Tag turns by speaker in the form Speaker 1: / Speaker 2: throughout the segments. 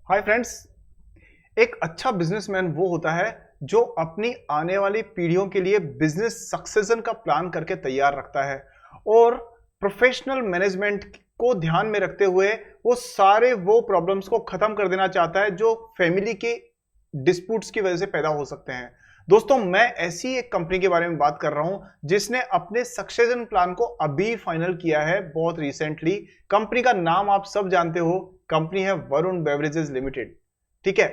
Speaker 1: Hi friends. एक अच्छा businessman वो होता है जो अपनी आने वाली पीढ़ियों के लिए बिजनेस सक्सेशन का प्लान करके तैयार रखता है और प्रोफेशनल मैनेजमेंट को ध्यान में रखते हुए वो सारे वो प्रॉब्लम्स को खत्म कर देना चाहता है जो फैमिली के डिस्प्यूट्स की वजह से पैदा हो सकते हैं। दोस्तों, मैं ऐसी एक कंपनी के बारे में बात कर रहा हूं जिसने अपने सक्सेशन प्लान को अभी फाइनल किया है बहुत रिसेंटली। कंपनी का नाम आप सब जानते हो, कंपनी है वरुण बेवरेजेस लिमिटेड। ठीक है।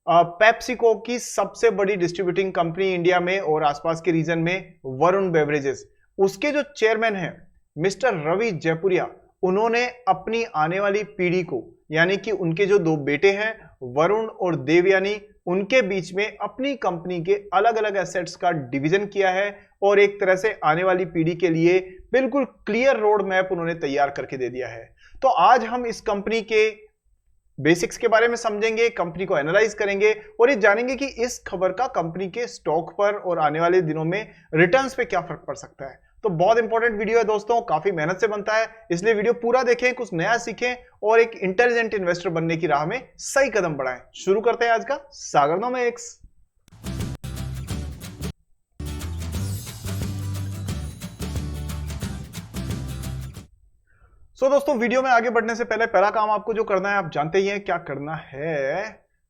Speaker 1: पेप्सिको की सबसे बड़ी डिस्ट्रीब्यूटिंग कंपनी इंडिया में और आसपास के रीजन में वरुण बेवरेजेस। उसके जो चेयरमैन हैं मिस्टर रवि जयपुरिया, उन्होंने अपनी आने वाली पीढ़ी को, यानी कि उनके जो दो बेटे हैं वरुण और देवयानी, उनके बीच में अपनी कंपनी के अलग अलग एसेट्स का डिवीजन किया है और एक तरह से आने वाली पीढ़ी के लिए बिल्कुल क्लियर रोड मैप उन्होंने तैयार करके दे दिया है। तो आज हम इस कंपनी के बेसिक्स के बारे में समझेंगे, कंपनी को एनालाइज करेंगे और ये जानेंगे कि इस खबर का कंपनी के स्टॉक पर और आने वाले दिनों में रिटर्न्स पे क्या फर्क पड़ सकता है। तो बहुत इंपॉर्टेंट वीडियो है दोस्तों, काफी मेहनत से बनता है, इसलिए वीडियो पूरा देखें, कुछ नया सीखें और एक इंटेलिजेंट इन्वेस्टर बनने की राह में सही कदम बढ़ाएं। शुरू करते हैं आज का सागरनोमिक्स। दोस्तों, वीडियो में आगे बढ़ने से पहले पहला काम आपको जो करना है, आप जानते ही हैं क्या करना है।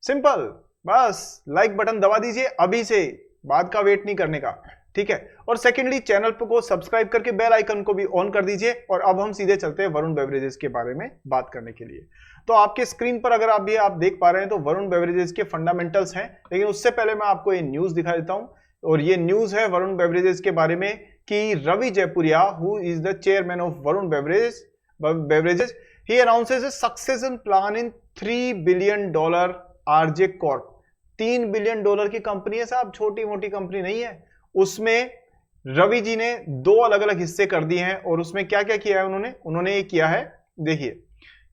Speaker 1: सिंपल, बस लाइक बटन दबा दीजिए अभी से, बाद का वेट नहीं करने का। ठीक है। और सेकेंडली, चैनल को सब्सक्राइब करके बेल आइकन को भी ऑन कर दीजिए। और अब हम सीधे चलते हैं वरुण बेवरेजेस के बारे में बात करने के लिए। तो आपके स्क्रीन पर अगर आप देख पा रहे हैं तो वरुण बेवरेजेस के फंडामेंटल्स हैं, लेकिन उससे पहले मैं आपको ये न्यूज दिखा देता हूं। और ये न्यूज है वरुण बेवरेजेस के बारे में कि Ravi Jaipuria, who is the chairman of Varun Beverages, he announces a succession plan in $3 billion RJ Corp। $3 billion की कंपनी है साहब, छोटी मोटी कंपनी नहीं है। उसमें रवि जी ने दो अलग अलग हिस्से कर दिए हैं और उसमें क्या क्या किया है उन्होंने ये किया है, देखिए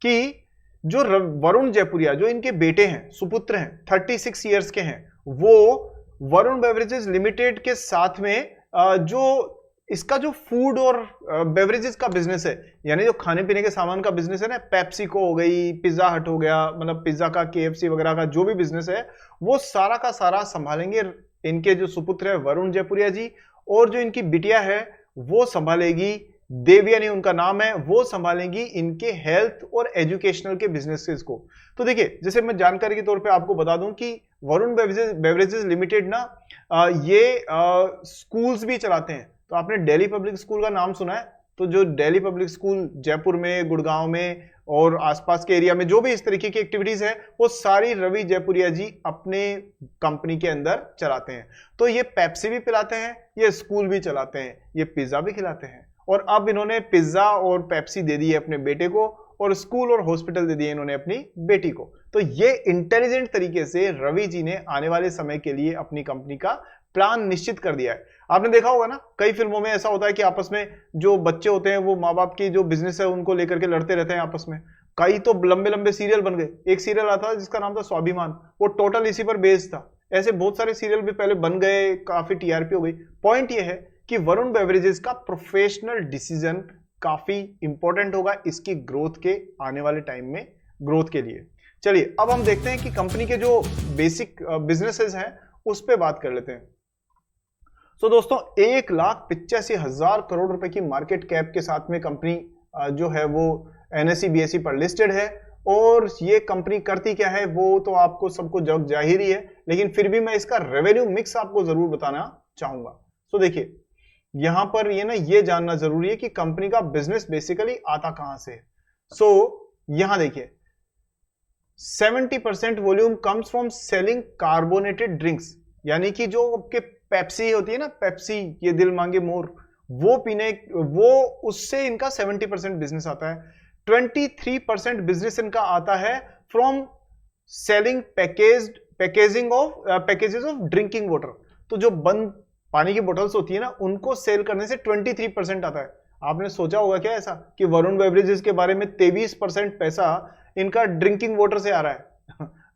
Speaker 1: कि जो वरुण जयपुरिया, जो इनके बेटे हैं, सुपुत्र हैं, 36 इयर्स के हैं, वो वरुण बेवरेजेस लिमिटेड के साथ में जो इसका जो फूड और बेवरेजेस का बिजनेस है, यानी जो खाने पीने के सामान का बिजनेस है ना, पेप्सिको हो गई, पिज्जा हट हो गया, मतलब पिज्जा का, केएफसी वगैरह का जो भी बिजनेस है, वो सारा का सारा संभालेंगे इनके जो सुपुत्र है वरुण जयपुरिया जी। और जो इनकी बिटिया है वो संभालेगी, देवयानी उनका नाम है, वो संभालेंगी इनके हेल्थ और एजुकेशनल के बिजनेसेस को। तो देखिए, जैसे मैं जानकारी के तौर पे आपको बता दूं कि वरुण बेवरेजेस लिमिटेड ना ये स्कूल्स भी चलाते हैं। तो आपने दिल्ली पब्लिक स्कूल का नाम सुना है? तो जो दिल्ली पब्लिक स्कूल जयपुर में, गुड़गांव में और आसपास के एरिया में जो भी इस तरीके की एक्टिविटीज है, वो सारी रवि जयपुरिया जी अपने कंपनी के अंदर चलाते हैं। तो ये पेप्सी भी पिलाते हैं, ये स्कूल भी चलाते हैं, ये पिज्जा भी खिलाते हैं। और अब इन्होंने पिज्जा और पेप्सी दे दी है अपने बेटे को और स्कूल और हॉस्पिटल दे दिए इन्होंने अपनी बेटी को। तो ये इंटेलिजेंट तरीके से रवि जी ने आने वाले समय के लिए अपनी कंपनी का प्लान निश्चित कर दिया है। आपने देखा होगा ना, कई फिल्मों में ऐसा होता है कि आपस में जो बच्चे होते हैं वो माँ बाप की जो बिजनेस है उनको लेकर के लड़ते रहते हैं आपस में। कई तो लंबे लंबे सीरियल बन गए। एक सीरियल आता था जिसका नाम था स्वाभिमान, वो टोटल इसी पर बेस्ड था। ऐसे बहुत सारे सीरियल भी पहले बन गए, काफी टीआरपी हो गई। पॉइंट ये है कि वरुण बेवरेजेस का प्रोफेशनल डिसीजन काफी इंपॉर्टेंट होगा इसकी ग्रोथ के आने वाले टाइम में, ग्रोथ के लिए। चलिए अब हम देखते हैं कि कंपनी के जो बेसिक बिजनेसेस हैं उस पर बात कर लेते हैं। दोस्तों, 1,85,000 करोड़ रुपए की मार्केट कैप के साथ में कंपनी जो है वो एनएसई बीएसई पर लिस्टेड है। और ये कंपनी करती क्या है वो तो आपको सबको जग जाहिर ही है, लेकिन फिर भी मैं इसका रेवेन्यू मिक्स आपको जरूर बताना चाहूंगा। देखिए, यहां पर ये जानना जरूरी है कि कंपनी का बिजनेस बेसिकली आता कहां से है। यहां देखिए, 70% volume comes from selling carbonated drinks, यानी कि जो आपके पेप्सी होती है ना, पेप्सी, ये दिल मांगे मोर, वो उससे इनका 70% बिजनेस आता है। 23% बिजनेस इनका आता है from selling packages of drinking water. तो जो बंद पानी की बोतल्स होती है ना, उनको सेल करने से 23% आता है। आपने सोचा होगा क्या ऐसा कि वरुण बेवरेजेस के बारे में 23% पैसा इनका ड्रिंकिंग वाटर से आ रहा है।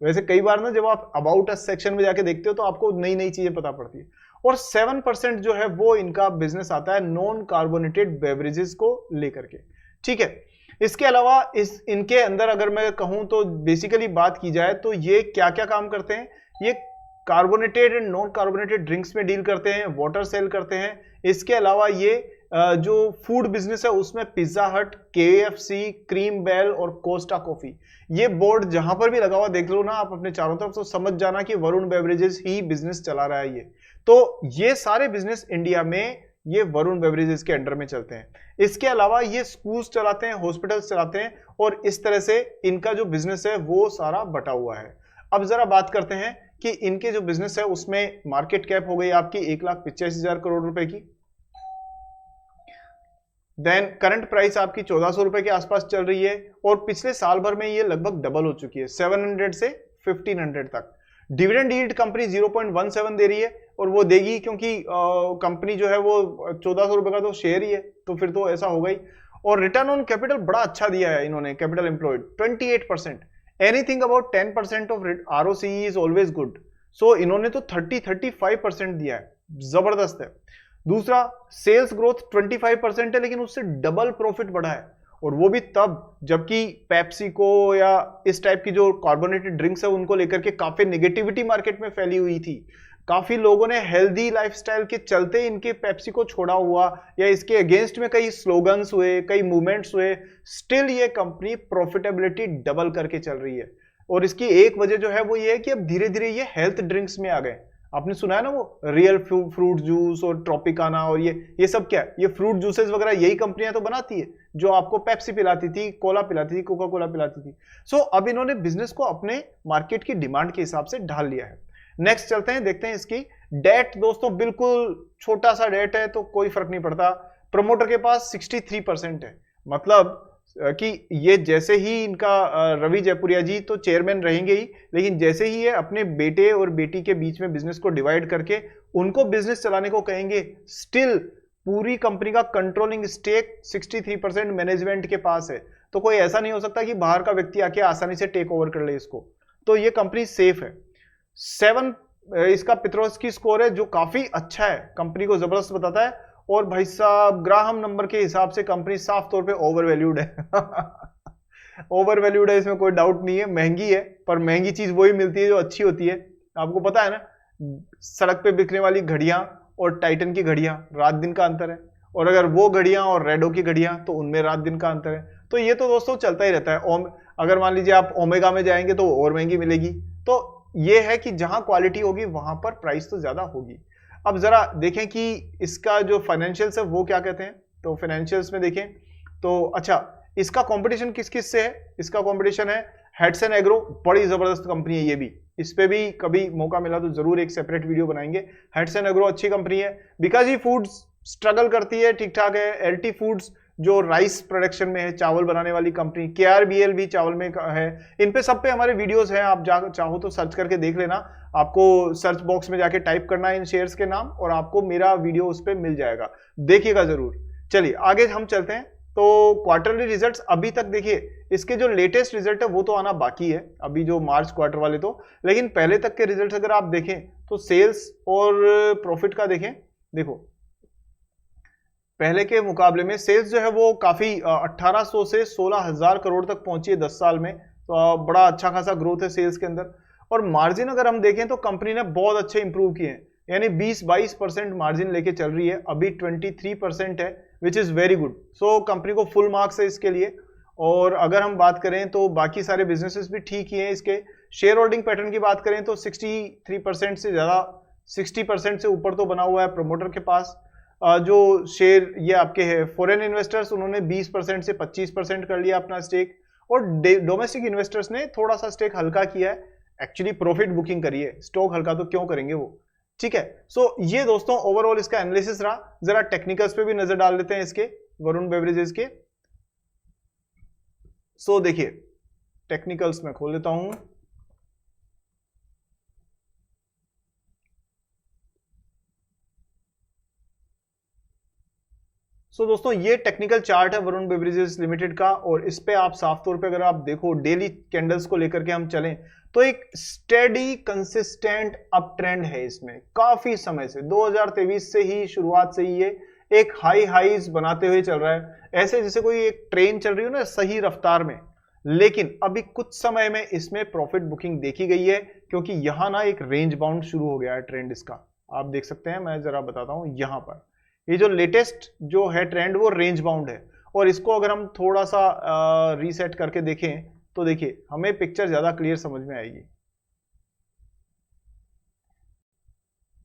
Speaker 1: वैसे कई बार ना जब आप अबाउट अस सेक्शन में जाके देखते हो तो आपको नई नई चीजें पता पड़ती है। और 7% जो है वो इनका बिजनेस आता है नॉन कार्बोनेटेड बेवरेजेस को लेकर के। ठीक है। इसके अलावा इनके अंदर अगर मैं कहूं तो बेसिकली बात की जाए तो ये क्या क्या काम करते हैं, ये carbonated and non carbonated drinks में डील करते हैं, वाटर सेल करते हैं। इसके अलावा ये जो फूड बिजनेस है उसमें पिज्जा हट, KFC, क्रीम बेल और कोस्टा कॉफी, ये बोर्ड जहां पर भी लगा हुआ देख लो ना आप अपने चारों तरफ, तो समझ जाना कि वरुण बेवरेजेस ही बिजनेस चला रहा है ये। तो ये सारे बिजनेस इंडिया में ये वरुण बेवरेजेस के अंडर में चलते हैं। इसके अलावा ये स्कूल्स चलाते हैं, हॉस्पिटल्स चलाते हैं, और इस तरह से इनका जो बिजनेस है वो सारा बटा हुआ है। अब जरा बात करते हैं कि इनके जो बिजनेस है उसमें मार्केट कैप हो गई आपकी 1,85,000 करोड़ रुपए की। देन करंट प्राइस आपकी 1400 रुपए के आसपास चल रही है, और पिछले साल भर में ये लगभग डबल हो चुकी है, 700 से 1500 तक। डिविडेंड यील्ड कंपनी 0.17 दे रही है, और वो देगी क्योंकि कंपनी जो है वो 1400 रुपए का तो शेयर ही है, तो फिर तो ऐसा होगा ही। और रिटर्न ऑन कैपिटल बड़ा अच्छा दिया है इन्होंने, capital employed 28%। Anything about 10% of ROCE is always good. So इन्होंने तो 30-35% दिया है, जबरदस्त है। दूसरा, सेल्स ग्रोथ 25% है, लेकिन उससे डबल प्रॉफिट बढ़ा है, और वो भी तब जबकि पेप्सी को या इस टाइप की जो कार्बोनेटेड ड्रिंक्स है उनको लेकर के काफी नेगेटिविटी मार्केट में फैली हुई थी। काफी लोगों ने हेल्दी लाइफस्टाइल के चलते इनके पेप्सी को छोड़ा हुआ, या इसके अगेंस्ट में कई स्लोगन्स हुए, कई मूवमेंट्स हुए। स्टिल ये कंपनी प्रॉफिटेबिलिटी डबल करके चल रही है, और इसकी एक वजह जो है वो ये है कि अब धीरे धीरे ये हेल्थ ड्रिंक्स में आ गए। आपने सुना है ना वो रियल फ्रूट जूस और ट्रॉपिकाना, और ये सब क्या है, ये फ्रूट जूसेस वगैरह यही कंपनियां तो बनाती है जो आपको पेप्सी पिलाती थी, कोला पिलाती थी, कोका कोला पिलाती थी। सो अब इन्होंने बिजनेस को अपने मार्केट की डिमांड के हिसाब से ढाल लिया है। नेक्स्ट चलते हैं, देखते हैं इसकी डेट। दोस्तों बिल्कुल छोटा सा डेट है तो कोई फर्क नहीं पड़ता। प्रमोटर के पास 63% है, मतलब कि ये जैसे ही इनका रवि जयपुरिया जी तो चेयरमैन रहेंगे ही, लेकिन जैसे ही ये अपने बेटे और बेटी के बीच में बिजनेस को डिवाइड करके उनको बिजनेस चलाने को कहेंगे, स्टिल पूरी कंपनी का कंट्रोलिंग स्टेक 63% मैनेजमेंट के पास है। तो कोई ऐसा नहीं हो सकता कि बाहर का व्यक्ति आके आसानी से टेक ओवर कर ले इसको। तो ये कंपनी सेफ है। 7 इसका पित्रोस्की स्कोर है जो काफी अच्छा है, कंपनी को जबरदस्त बताता है। और भाई साहब ग्राहम नंबर के हिसाब से कंपनी साफ तौर पे ओवर वैल्यूड है। ओवर वैल्यूड है, इसमें कोई डाउट नहीं है। महंगी है, पर महंगी चीज वही मिलती है जो अच्छी होती है। आपको पता है ना, सड़क पे बिकने वाली घड़ियां और टाइटन की घड़ियां, रात दिन का अंतर है, और अगर वो घड़ियां और रेडो की घड़ियां तो उनमें रात दिन का अंतर है। तो ये तो दोस्तों चलता ही रहता है। अगर मान लीजिए आप ओमेगा में जाएंगे तो और महंगी मिलेगी। तो ये है कि जहां क्वालिटी होगी वहां पर प्राइस तो ज्यादा होगी। अब जरा देखें कि इसका जो फाइनेंशियल्स है वो क्या कहते हैं। तो फाइनेंशियल्स में देखें तो अच्छा, इसका कंपटीशन किस किस से है। इसका कंपटीशन है हेडसन एग्रो, बड़ी जबरदस्त कंपनी है ये भी। इस पे भी कभी मौका मिला तो जरूर एक सेपरेट वीडियो बनाएंगे। हेडसन एग्रो अच्छी कंपनी है। बिकाजी फूड्स स्ट्रगल करती है, ठीक ठाक है। एलटी फूड्स जो राइस प्रोडक्शन में है, चावल बनाने वाली कंपनी। KRBL भी चावल में है। इन पे सब पे हमारे वीडियोस हैं, आप चाहो तो सर्च करके देख लेना। आपको सर्च बॉक्स में जाके टाइप करना है इन शेयर्स के नाम, और आपको मेरा वीडियो उस पे मिल जाएगा, देखिएगा जरूर। चलिए आगे हम चलते हैं। तो क्वार्टरली रिजल्ट्स अभी तक देखिए, इसके जो लेटेस्ट रिजल्ट है वो तो आना बाकी है, अभी जो मार्च क्वार्टर वाले तो, लेकिन पहले तक के रिजल्ट अगर आप देखें तो सेल्स और प्रॉफिट का देखें। देखो पहले के मुकाबले में सेल्स जो है वो काफी 1800 से 16,000 करोड़ तक पहुंची है 10 साल में। तो बड़ा अच्छा खासा ग्रोथ है सेल्स के अंदर। और मार्जिन अगर हम देखें तो कंपनी ने बहुत अच्छे इंप्रूव किए हैं, यानी 20-22% मार्जिन लेके चल रही है, अभी 23% है, which is very good. So company को फुल मार्क्स है इसके लिए। और अगर हम बात करें तो बाकी सारे बिजनेसेस भी ठीक ही हैं। इसके शेयर होल्डिंग पैटर्न की बात करें तो 63% से ज्यादा, 60% से ऊपर तो बना हुआ है प्रमोटर के पास। जो शेयर ये आपके है फॉरेन इन्वेस्टर्स, उन्होंने 20% से 25% कर लिया अपना स्टेक, और डोमेस्टिक इन्वेस्टर्स ने थोड़ा सा स्टेक हल्का किया है। एक्चुअली प्रॉफिट बुकिंग करिए, स्टॉक हल्का तो क्यों करेंगे वो, ठीक है। सो ये दोस्तों ओवरऑल इसका एनालिसिस रहा। जरा टेक्निकल्स पे भी नजर डाल लेते हैं इसके, वरुण बेवरेजेस के। सो देखिए टेक्निकल्स में खोल लेता हूं। सो दोस्तों ये टेक्निकल चार्ट है वरुण बेवरेजेस लिमिटेड का, और इस पे आप साफ तौर पे अगर आप देखो डेली कैंडल्स को लेकर के हम चलें तो एक स्टेडी कंसिस्टेंट अप ट्रेंड है इसमें काफी समय से। 2023 से ही शुरुआत से ही ये एक हाईज बनाते हुए चल रहा है, ऐसे जैसे कोई एक ट्रेन चल रही हो ना सही रफ्तार में। लेकिन अभी कुछ समय में इसमें प्रॉफिट बुकिंग देखी गई है, क्योंकि यहां ना एक रेंज बाउंड शुरू हो गया है ट्रेंड इसका। आप देख सकते हैं, मैं जरा बताता हूं, यहां पर ये जो लेटेस्ट जो है ट्रेंड वो रेंज बाउंड है। और इसको अगर हम थोड़ा सा रीसेट करके देखें तो देखिए हमें पिक्चर ज्यादा क्लियर समझ में आएगी।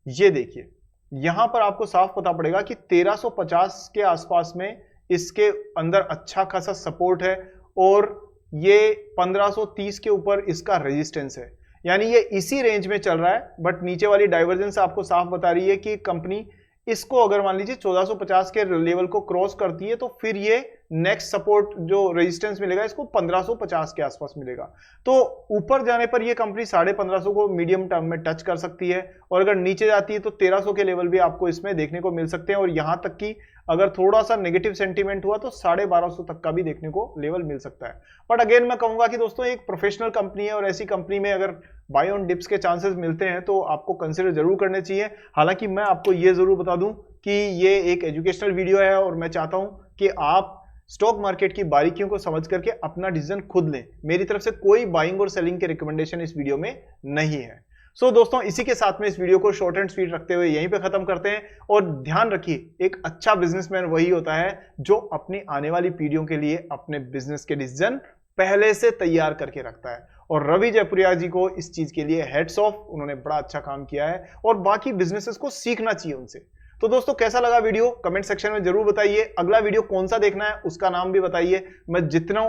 Speaker 1: ये देखिए यहां पर आपको साफ पता पड़ेगा कि 1350 के आसपास में इसके अंदर अच्छा खासा सपोर्ट है, और ये 1530 के ऊपर इसका रेजिस्टेंस है। यानी ये इसी रेंज में चल रहा है, बट नीचे वाली डाइवर्जेंस आपको साफ बता रही है कि कंपनी इसको अगर मान लीजिए 1450 के लेवल को क्रॉस करती है तो फिर ये नेक्स्ट सपोर्ट जो रेजिस्टेंस मिलेगा इसको 1550 के आसपास मिलेगा। तो ऊपर जाने पर ये कंपनी 1550 को मीडियम टर्म में टच कर सकती है, और अगर नीचे जाती है तो 1300 के लेवल भी आपको इसमें देखने को मिल सकते हैं। और यहां तक कि अगर थोड़ा सा नेगेटिव सेंटीमेंट हुआ तो 1250 तक का भी देखने को लेवल मिल सकता है। बट अगेन मैं कहूंगा कि दोस्तों एक प्रोफेशनल कंपनी है, और ऐसी कंपनी में अगर बाय ऑन डिप्स के चांसेस मिलते हैं तो आपको कंसिडर जरूर करने चाहिए। हालांकि मैं आपको ये जरूर बता दूं कि ये एक एजुकेशनल वीडियो है, और मैं चाहता हूं कि आप स्टॉक मार्केट की बारीकियों को समझ करके अपना डिसीजन खुद लें। मेरी तरफ से कोई बाइंग और सेलिंग के रिकमेंडेशन इस वीडियो में नहीं है। सो दोस्तों इसी के साथ में इस वीडियो को शॉर्ट एंड स्वीट रखते हुए यहीं पे खत्म करते हैं। और ध्यान रखिए, एक अच्छा बिजनेसमैन वही होता है जो अपनी आने वाली पीढ़ियों के लिए अपने बिजनेस के डिसीजन पहले से तैयार करके रखता है। और रवि जयपुरिया जी को इस चीज के लिए हेड्स ऑफ, उन्होंने बड़ा अच्छा काम किया है, और बाकी बिजनेसेस को सीखना चाहिए उनसे। तो दोस्तों कैसा लगा वीडियो कमेंट सेक्शन में जरूर बताइए। अगला वीडियो कौन सा देखना है उसका नाम भी बताइए। मैं जितना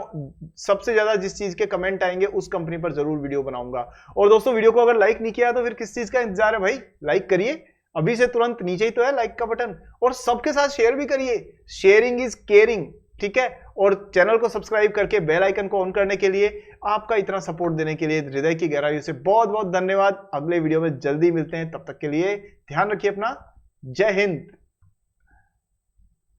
Speaker 1: सबसे ज्यादा जिस चीज के कमेंट आएंगे उस कंपनी पर जरूर वीडियो बनाऊंगा। और दोस्तों वीडियो को अगर लाइक नहीं किया तो फिर किस चीज का इंतजार है भाई, लाइक करिए अभी से तुरंत, नीचे ही तो है लाइक का बटन। और सबके साथ शेयर भी करिए, शेयरिंग इज केयरिंग, ठीक है। और चैनल को सब्सक्राइब करके बेल आइकन को ऑन करने के लिए, आपका इतना सपोर्ट देने के लिए हृदय की गहराइयों से बहुत बहुत धन्यवाद। अगले वीडियो में जल्दी मिलते हैं, तब तक के लिए ध्यान रखिए अपना। जय हिंद।